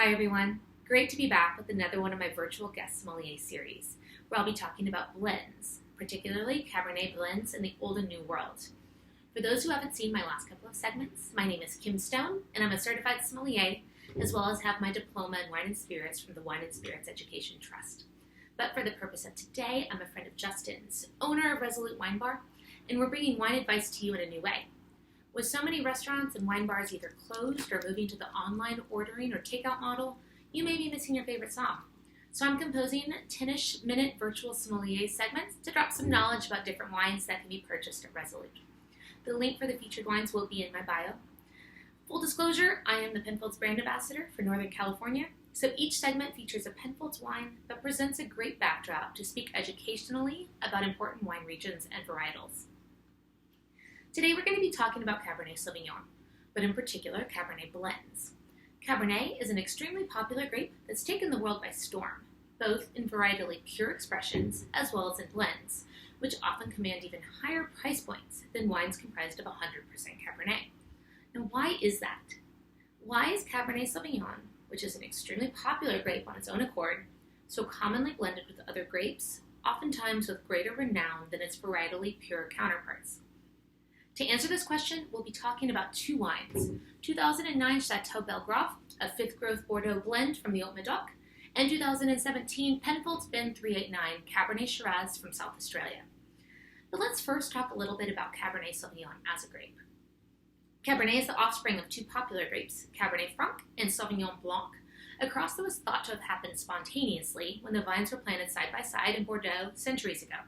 Hi everyone, great to be back with another one of my virtual guest sommelier series, where I'll be talking about blends, particularly Cabernet blends in the Old and New World. For those who haven't seen my last couple of segments, my name is Kim Stone, and I'm a certified sommelier, as well as have my diploma in wine and spirits from the Wine and Spirits Education Trust. But for the purpose of today, I'm a friend of Justin's, owner of Resolute Wine Bar, and we're bringing wine advice to you in a new way. With so many restaurants and wine bars either closed or moving to the online ordering or takeout model, you may be missing your favorite song. So I'm composing 10-ish minute virtual sommelier segments to drop some knowledge about different wines that can be purchased at Resolute. The link for the featured wines will be in my bio. Full disclosure, I am the Penfolds brand ambassador for Northern California, so each segment features a Penfolds wine that presents a great backdrop to speak educationally about important wine regions and varietals. Today we're going to be talking about Cabernet Sauvignon, but in particular Cabernet blends. Cabernet is an extremely popular grape that's taken the world by storm, both in varietally pure expressions as well as in blends, which often command even higher price points than wines comprised of 100% Cabernet. Now why is that? Why is Cabernet Sauvignon, which is an extremely popular grape on its own accord, so commonly blended with other grapes, oftentimes with greater renown than its varietally pure counterparts? To answer this question, we'll be talking about two wines, 2009 Chateau Belgrave, a 5th growth Bordeaux blend from the Haut-Medoc, and 2017 Penfolds Bin 389 Cabernet Shiraz from South Australia. But let's first talk a little bit about Cabernet Sauvignon as a grape. Cabernet is the offspring of two popular grapes, Cabernet Franc and Sauvignon Blanc, a cross that was thought to have happened spontaneously when the vines were planted side by side in Bordeaux centuries ago.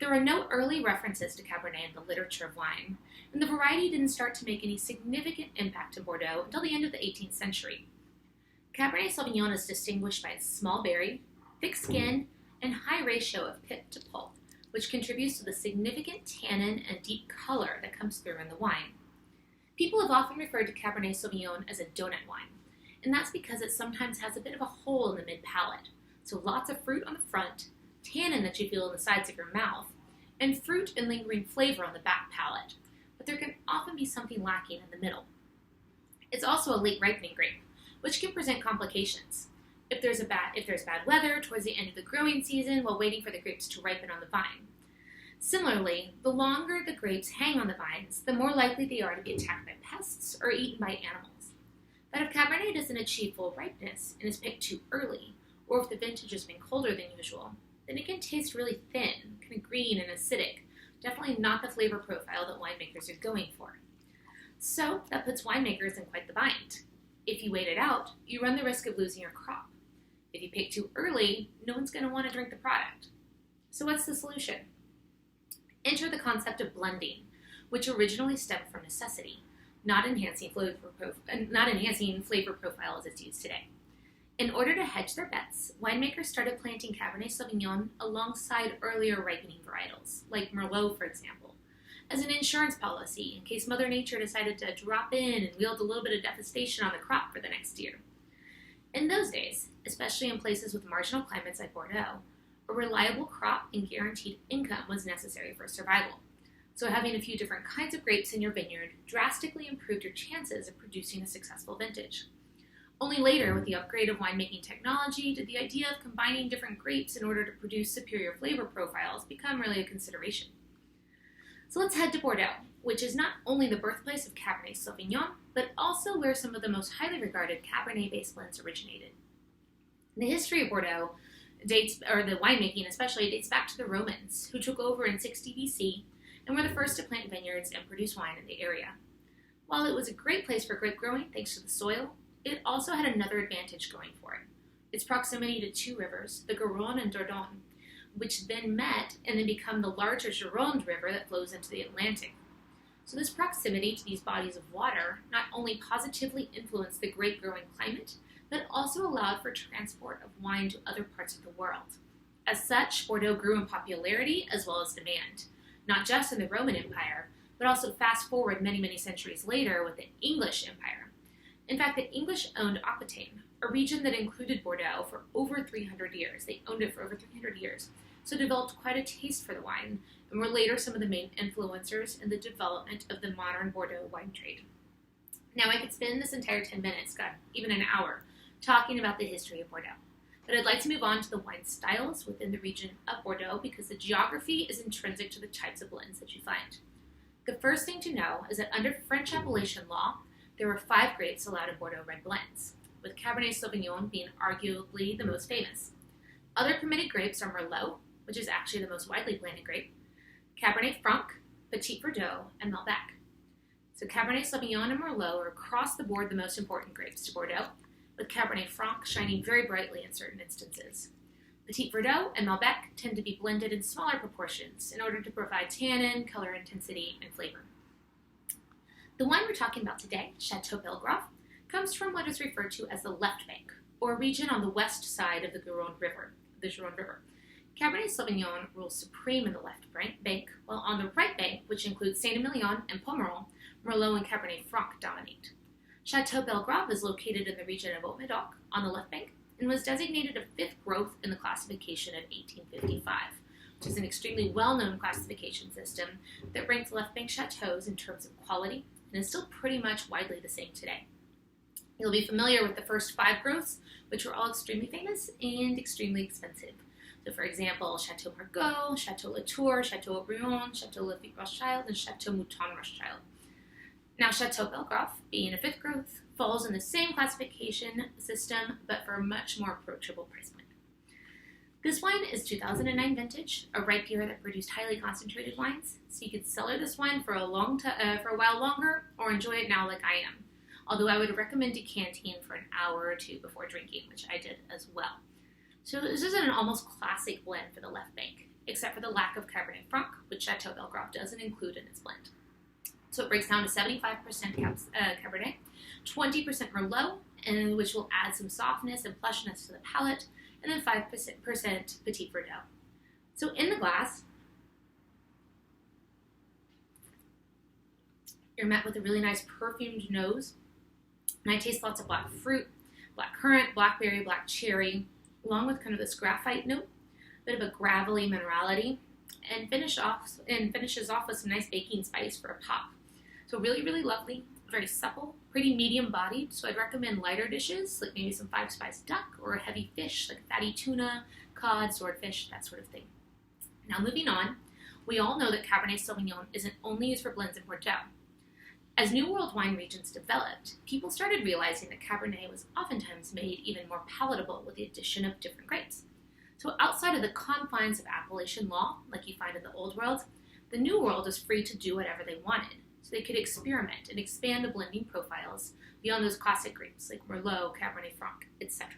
There are no early references to Cabernet in the literature of wine, and the variety didn't start to make any significant impact in Bordeaux until the end of the 18th century. Cabernet Sauvignon is distinguished by its small berry, thick skin, and high ratio of pith to pulp, which contributes to the significant tannin and deep color that comes through in the wine. People have often referred to Cabernet Sauvignon as a donut wine, and that's because it sometimes has a bit of a hole in the mid-palate, so lots of fruit on the front, tannin that you feel in the sides of your mouth, and fruit and lingering flavor on the back palate, but there can often be something lacking in the middle. It's also a late ripening grape, which can present complications. If there's bad weather towards the end of the growing season while waiting for the grapes to ripen on the vine. Similarly, the longer the grapes hang on the vines, the more likely they are to be attacked by pests or eaten by animals. But if Cabernet doesn't achieve full ripeness and is picked too early, or if the vintage has been colder than usual, then it can taste really thin, kind of green and acidic, definitely not the flavor profile that winemakers are going for. So that puts winemakers in quite the bind. If you wait it out, you run the risk of losing your crop. If you pick too early, no one's going to want to drink the product. So what's the solution? Enter the concept of blending, which originally stemmed from necessity, not enhancing flavor profile as it's used today. In order to hedge their bets, winemakers started planting Cabernet Sauvignon alongside earlier ripening varietals, like Merlot, for example, as an insurance policy in case Mother Nature decided to drop in and wield a little bit of devastation on the crop for the next year. In those days, especially in places with marginal climates like Bordeaux, a reliable crop and guaranteed income was necessary for survival. So having a few different kinds of grapes in your vineyard drastically improved your chances of producing a successful vintage. Only later, with the upgrade of winemaking technology, did the idea of combining different grapes in order to produce superior flavor profiles become really a consideration. So let's head to Bordeaux, which is not only the birthplace of Cabernet Sauvignon, but also where some of the most highly regarded Cabernet-based blends originated. The history of Bordeaux the winemaking especially, dates back to the Romans, who took over in 60 BC and were the first to plant vineyards and produce wine in the area. While it was a great place for grape growing thanks to the soil, it also had another advantage going for it: its proximity to two rivers, the Garonne and Dordogne, which then met and then become the larger Gironde River that flows into the Atlantic. So this proximity to these bodies of water not only positively influenced the grape growing climate, but also allowed for transport of wine to other parts of the world. As such, Bordeaux grew in popularity as well as demand, not just in the Roman Empire, but also fast forward many, many centuries later with the English Empire. In fact, the English owned Aquitaine, a region that included Bordeaux, for over 300 years. They owned it for over 300 years, so developed quite a taste for the wine, and were later some of the main influencers in the development of the modern Bordeaux wine trade. Now, I could spend this entire 10 minutes, God, even an hour, talking about the history of Bordeaux. But I'd like to move on to the wine styles within the region of Bordeaux because the geography is intrinsic to the types of blends that you find. The first thing to know is that under French appellation law, there are 5 grapes allowed in Bordeaux red blends, with Cabernet Sauvignon being arguably the most famous. Other permitted grapes are Merlot, which is actually the most widely planted grape, Cabernet Franc, Petit Verdot, and Malbec. So Cabernet Sauvignon and Merlot are across the board the most important grapes to Bordeaux, with Cabernet Franc shining very brightly in certain instances. Petit Verdot and Malbec tend to be blended in smaller proportions in order to provide tannin, color intensity, and flavor. The wine we're talking about today, Chateau Belgrave, comes from what is referred to as the left bank, or a region on the west side of the Gironde River. Cabernet Sauvignon rules supreme in the left bank, while on the right bank, which includes Saint-Emilion and Pomerol, Merlot and Cabernet Franc dominate. Chateau Belgrave is located in the region of Haut-Médoc on the left bank and was designated a 5th growth in the classification of 1855, which is an extremely well-known classification system that ranks left bank chateaus in terms of quality and is still pretty much widely the same today. You'll be familiar with the first 5 growths, which were all extremely famous and extremely expensive. So for example, Chateau Margaux, Chateau Latour, Chateau Haut-Brion, Chateau Lafite Rothschild, and Chateau Mouton Rothschild. Now, Chateau Belgrave, being a 5th growth, falls in the same classification system, but for a much more approachable price point. This wine is 2009 vintage, a ripe year that produced highly concentrated wines, so you could cellar this wine for a while longer, or enjoy it now like I am. Although I would recommend decanting for an hour or 2 before drinking, which I did as well. So this is an almost classic blend for the left bank, except for the lack of Cabernet Franc, which Chateau Belgrave doesn't include in its blend. So it breaks down to 75% Cabernet, 20% Merlot, and which will add some softness and plushness to the palate, and then 5% Petit Verdot. So in the glass, you're met with a really nice perfumed nose, and I taste lots of black fruit, black currant, blackberry, black cherry, along with kind of this graphite note, a bit of a gravelly minerality, and finishes off with some nice baking spice for a pop. So really, really lovely, very supple, pretty medium-bodied, so I'd recommend lighter dishes, like maybe some 5-spice duck, or a heavy fish, like fatty tuna, cod, swordfish, that sort of thing. Now moving on, we all know that Cabernet Sauvignon isn't only used for blends in Bordeaux. As New World wine regions developed, people started realizing that Cabernet was oftentimes made even more palatable with the addition of different grapes. So outside of the confines of appellation law, like you find in the Old World, the New World was free to do whatever they wanted. So they could experiment and expand the blending profiles beyond those classic grapes like Merlot, Cabernet Franc, etc.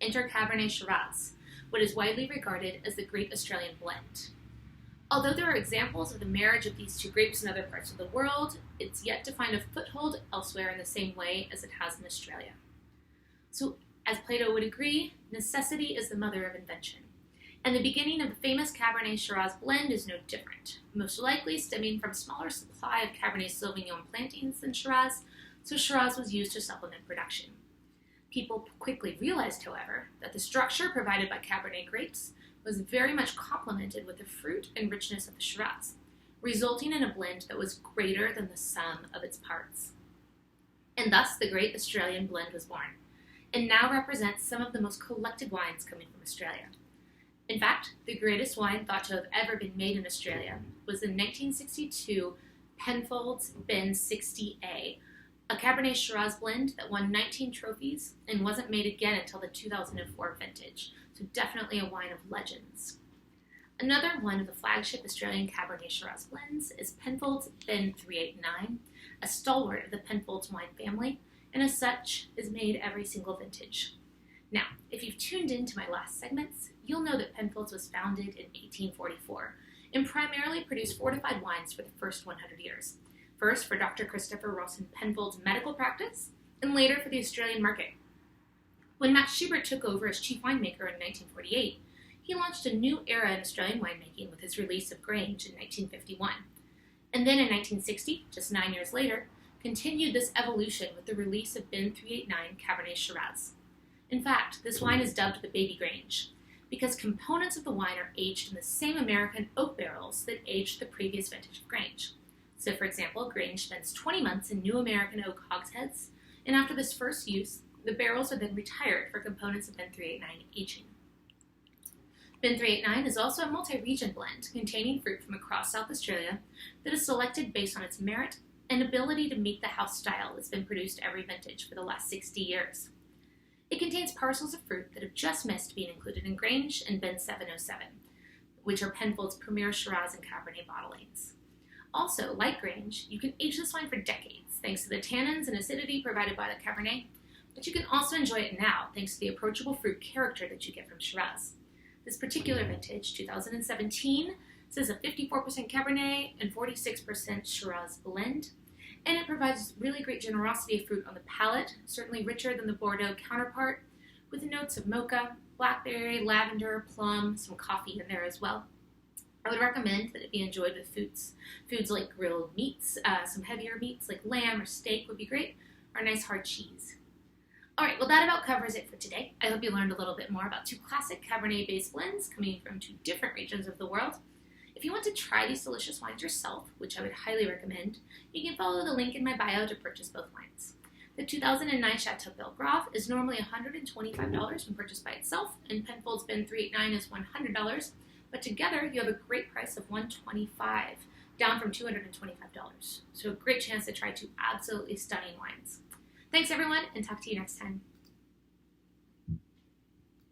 Enter Cabernet Shiraz, what is widely regarded as the Great Australian Blend. Although there are examples of the marriage of these 2 grapes in other parts of the world, it's yet to find a foothold elsewhere in the same way as it has in Australia. So, as Plato would agree, necessity is the mother of invention. And the beginning of the famous Cabernet Shiraz blend is no different, most likely stemming from smaller supply of Cabernet Sauvignon plantings than Shiraz, so Shiraz was used to supplement production. People quickly realized, however, that the structure provided by Cabernet grapes was very much complemented with the fruit and richness of the Shiraz, resulting in a blend that was greater than the sum of its parts. And thus the Great Australian Blend was born, and now represents some of the most collected wines coming from Australia. In fact, the greatest wine thought to have ever been made in Australia was the 1962 Penfolds Ben 60A, a Cabernet Shiraz blend that won 19 trophies and wasn't made again until the 2004 vintage, so definitely a wine of legends. Another one of the flagship Australian Cabernet Shiraz blends is Penfolds Ben 389, a stalwart of the Penfolds wine family, and as such is made every single vintage. Now, if you've tuned into my last segments, you'll know that Penfolds was founded in 1844 and primarily produced fortified wines for the first 100 years. First for Dr. Christopher Rawson Penfold's medical practice, and later for the Australian market. When Max Schubert took over as chief winemaker in 1948, he launched a new era in Australian winemaking with his release of Grange in 1951. And then in 1960, just 9 years later, continued this evolution with the release of Ben 389 Cabernet Shiraz. In fact, this wine is dubbed the Baby Grange, because components of the wine are aged in the same American oak barrels that aged the previous vintage of Grange. So for example, Grange spends 20 months in new American oak hogsheads, and after this first use, The barrels are then retired for components of Ben 389 aging. Ben 389 is also a multi-region blend containing fruit from across South Australia that is selected based on its merit and ability to meet the house style that's been produced every vintage for the last 60 years. It contains parcels of fruit that have just missed being included in Grange and Ben 707, which are Penfolds' premier Shiraz and Cabernet bottlings. Also, like Grange, you can age this wine for decades thanks to the tannins and acidity provided by the Cabernet, but you can also enjoy it now thanks to the approachable fruit character that you get from Shiraz. This particular vintage, 2017, is a 54% Cabernet and 46% Shiraz blend, and it provides really great generosity of fruit on the palate, certainly richer than the Bordeaux counterpart, with notes of mocha, blackberry, lavender, plum, some coffee in there as well. I would recommend that it be enjoyed with foods like grilled meats, some heavier meats like lamb or steak would be great, or a nice hard cheese. Alright, well that about covers it for today. I hope you learned a little bit more about two classic Cabernet-based blends coming from two different regions of the world. If you want to try these delicious wines yourself, which I would highly recommend, you can follow the link in my bio to purchase both wines. The 2009 Chateau Belgrave is normally $125 when purchased by itself, and Penfolds Ben 389 is $100, but together you have a great price of $125, down from $225. So a great chance to try two absolutely stunning wines. Thanks everyone, and talk to you next time.